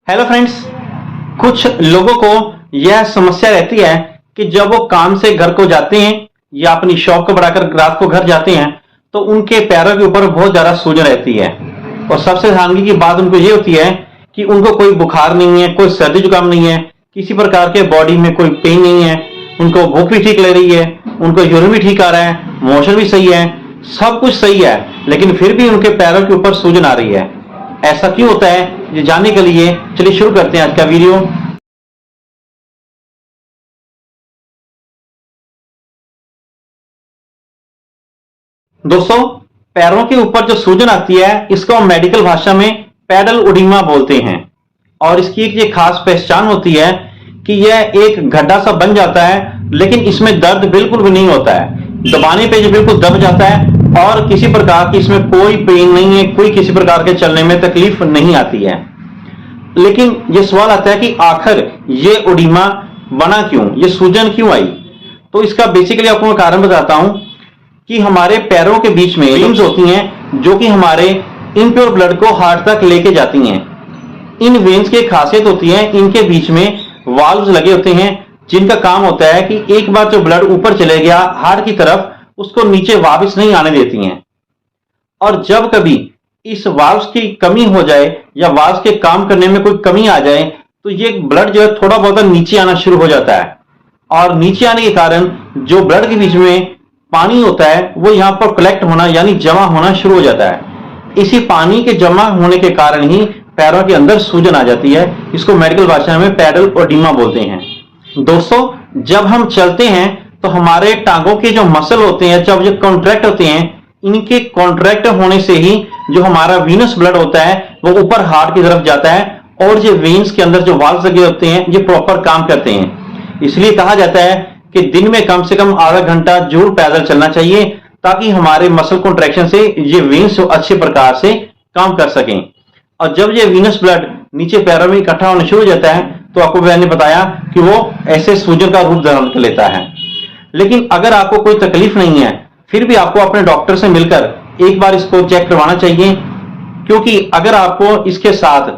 Hello friends, कुछ लोगों को यह समस्या रहती है कि जब वो काम से घर को जाते हैं या अपनी शॉप को बढ़ाकर रात को घर जाते हैं तो उनके पैरों के ऊपर बहुत ज्यादा सूजन रहती है। और सबसे हैरानगी की बात उनको ये होती है कि उनको कोई बुखार नहीं है, कोई सर्दी जुकाम नहीं है, किसी प्रकार के बॉडी में कोई पेन नहीं है, उनको भूख भी ठीक लग रही है, उनको यूरिन भी ठीक आ रहा है, मोशन भी सही है, सब कुछ सही है, लेकिन फिर भी उनके पैरों के ऊपर सूजन आ रही है। ऐसा क्यों होता है, ये जानने के लिए चलिए शुरू करते हैं आज का वीडियो। दोस्तों, पैरों के ऊपर जो सूजन आती है इसको हम मेडिकल भाषा में पैडल ओडिमा बोलते हैं। और इसकी एक ये खास पहचान होती है कि यह एक गड्ढा सा बन जाता है, लेकिन इसमें दर्द बिल्कुल भी नहीं होता है। दबाने पे ये बिल्कुल दब जाता है और किसी प्रकार की इसमें कोई पेन नहीं है, कोई किसी प्रकार के चलने में तकलीफ नहीं आती है। लेकिन ये सवाल आता है कि आखिर ये ओडिमा बना क्यों, ये सूजन क्यों आई। तो इसका बेसिकली आपको मैं कारण बताता हूं कि हमारे पैरों के बीच में वेन्स होती हैं जो कि हमारे इम्प्योर ब्लड को हार्ट तक लेके जाती हैं। इन वेन्स की खासियत होती है, इनके बीच में वाल्व्स लगे होते हैं जिनका काम होता है कि एक बार जो ब्लड ऊपर चले गया हार्ट की तरफ, उसको नीचे वापस नहीं आने देती हैं। और जब कभी इस वाल्व्स की कमी हो जाए या वाल्व्स के काम करने में कोई कमी आ जाए तो ये ब्लड जो है थोड़ा बहुत नीचे आना शुरू हो जाता है। और नीचे आने के कारण जो ब्लड के बीच में पानी होता है वो यहां पर कलेक्ट होना यानी जमा होना शुरू हो जाता है। इसी पानी के जमा होने के कारण ही पैरों के अंदर सूजन आ जाती है। इसको मेडिकल भाषा में पैडल ओडिमा बोलते हैं। दोस्तों, जब हम चलते हैं तो हमारे टांगों के जो मसल होते हैं जब ये कॉन्ट्रैक्ट होते हैं, इनके कॉन्ट्रैक्ट होने से ही जो हमारा वीनस ब्लड होता है वो ऊपर हार्ट की तरफ जाता है और ये वेन्स के अंदर जो वाल्व लगे होते हैं ये प्रॉपर काम करते हैं। इसलिए कहा जाता है कि दिन में कम से कम आधा घंटा जरूर पैदल चलना चाहिए ताकि हमारे मसल कॉन्ट्रैक्शन से ये वेन्स अच्छे प्रकार से काम कर सकें। और जब ये वीनस ब्लड नीचे पैरों में इकट्ठा होना शुरू हो जाता है तो आपको मैंने बताया कि वो ऐसे सूजन का रूप धारण कर लेता है। लेकिन अगर आपको कोई तकलीफ नहीं है फिर भी आपको अपने डॉक्टर से मिलकर एक बार इसको चेक करवाना चाहिए, क्योंकि अगर आपको इसके साथ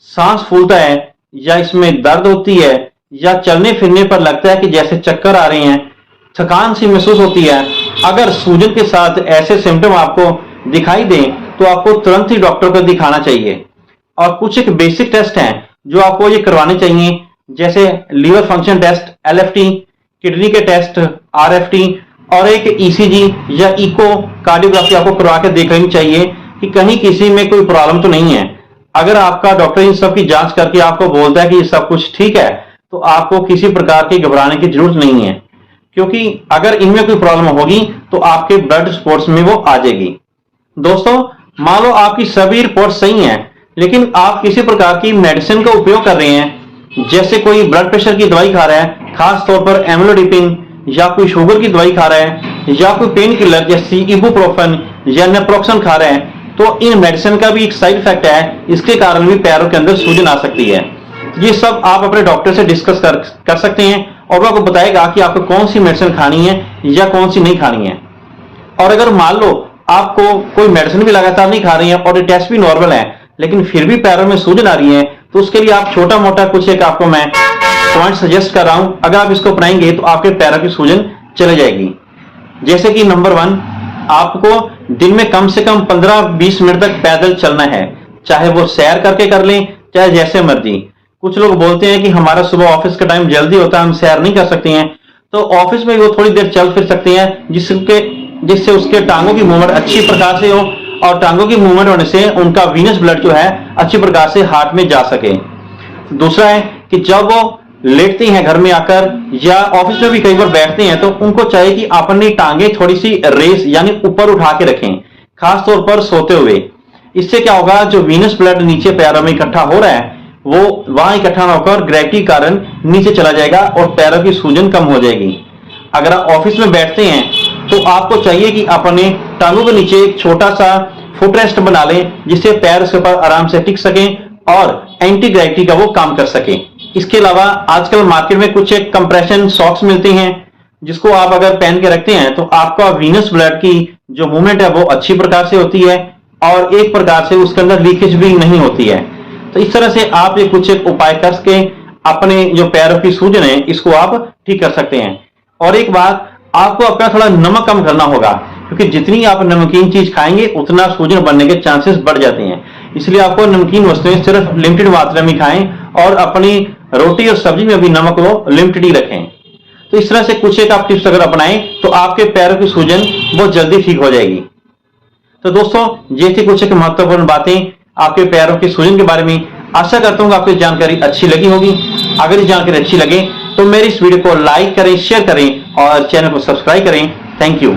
सांस फूलता है या इसमें दर्द होती है या चलने फिरने पर लगता है कि जैसे चक्कर आ रहे हैं, थकान सी महसूस होती है, अगर सूजन के साथ ऐसे सिम्टम आपको दिखाई दें तो आपको तुरंत ही डॉक्टर को दिखाना चाहिए। और कुछ एक बेसिक टेस्ट हैं जो आपको ये करवाने चाहिए, जैसे liver function test LFT, kidney के टेस्ट RFT और एक ECG या इको कार्डियोग्राफी आपको करवा के देख लेनी चाहिए कि कहीं किसी में कोई प्रॉब्लम तो नहीं है। अगर आपका डॉक्टर इन सब की जांच करके आपको बोलता है कि ये सब कुछ ठीक है तो आपको किसी प्रकार की घबराने की जरूरत नहीं है, क्योंकि अगर इनमें कोई प्रॉब्लम होगी तो आपके ब्लड स्पोर्ट्स में वो आ जाएगी। दोस्तों, मान लो आपकी सभी रिपोर्ट सही हैं लेकिन आप किसी प्रकार की मेडिसिन का उपयोग कर रहे हैं, जैसे कोई ब्लड प्रेशर की दवाई खा रहा है, खास तौर पर एम्लोडिपिन, या कोई शुगर की दवाई खा रहा है, या कोई पेन किलर जैसे इबुप्रोफेन या नेप्रोक्सन खा रहे हैं, तो इन मेडिसिन का भी एक साइड इफेक्ट है, इसके कारण भी पैरों के अंदर सूजन आ सकती है। ये सब आप अपने डॉक्टर से डिस्कस कर सकते हैं और वो आपको बताएगा कि आपको कौन सी मेडिसिन खानी है या कौन सी नहीं खानी है। और अगर मान लो आपको कोई मेडिसिन भी लगातार नहीं खा रही है और टेस्ट भी नॉर्मल है लेकिन फिर भी पैरों में सूजन आ रही है, तो उसके लिए आप छोटा मोटा कुछ एक आपको मैं पॉइंट सजेस्ट कर रहा हूं। अगर आप इसको अपनाएंगे तो आपके पैरों की सूजन चले जाएगी। जैसे कि नंबर 1, आपको दिन में कम से कम 15-20 मिनट तक पैदल चलना है, चाहे वो सैर करके कर लें चाहे जैसे मर्जी। कुछ लोग बोलते हैं कि हमारा सुबह ऑफिस का टाइम जल्दी होता है, हम सैर नहीं कर सकते हैं, तो ऑफिस में वो थोड़ी देर चल फिर सकते हैं जिससे उसके टांगों की मूवमेंट अच्छी प्रकार से हो और टांगों की मूवमेंट होने से उनका वीनस ब्लड जो है अच्छी प्रकार से हार्ट में जा सके। दूसरा है कि जब वो लेटते हैं घर में आकर या ऑफिस में भी कई बार बैठते हैं तो उनको चाहिए कि अपनी टांगे थोड़ी सी रेस यानी ऊपर उठा के रखें, खास तौर पर सोते हुए। इससे क्या होगा, जो वीनस ब्लड नीचे पैरों में इकट्ठा हो रहा है वो वहां इकट्ठा ना होकर ग्रेविटी के कारण नीचे चला जाएगा और पैरों की सूजन कम हो जाएगी। अगर आप ऑफिस में बैठते हैं तो आपको चाहिए कि अपने टांगों के नीचे एक छोटा सा फुट रेस्ट बना लें जिससे पैर उसके ऊपर आराम से टिक सकें और एंटी ग्रेविटी का वो काम कर सकें। इसके अलावा आजकल मार्केट में कुछ एक कंप्रेशन सॉक्स मिलते हैं जिसको आप अगर पहन के रखते हैं तो आपका वीनस ब्लड की जो मूवमेंट है वो अच्छी प्रकार से होती है और एक प्रकार से उसके अंदर लीकेज भी नहीं होती है। तो इस तरह से आप ये कुछ एक उपाय करके अपने जो पैरों की सूजन है इसको आप ठीक कर सकते हैं। और एक बात, आपको अपना थोड़ा नमक कम करना होगा, क्योंकि जितनी आप नमकीन चीज खाएंगे उतना सूजन बनने के चांसेस बढ़ जाते हैं। इसलिए आपको नमकीन वस्तुएं सिर्फ लिमिटेड मात्रा में खाएं और अपनी रोटी और सब्जी में भी नमक को लिमिटेड ही रखें। तो इस तरह से कुछ एक आप टिप्स अगर अपनाएं तो आपके पैरों की सूजन बहुत जल्दी ठीक हो जाएगी। तो दोस्तों, ये थी कुछ एक महत्वपूर्ण बातें आपके पैरों की सूजन के बारे में। आशा करता हूं आपको जानकारी अच्छी लगी होगी। अगर ये जानकारी अच्छी लगे तो मेरी इस वीडियो को लाइक करें, शेयर करें और चैनल को सब्सक्राइब करें। Thank you.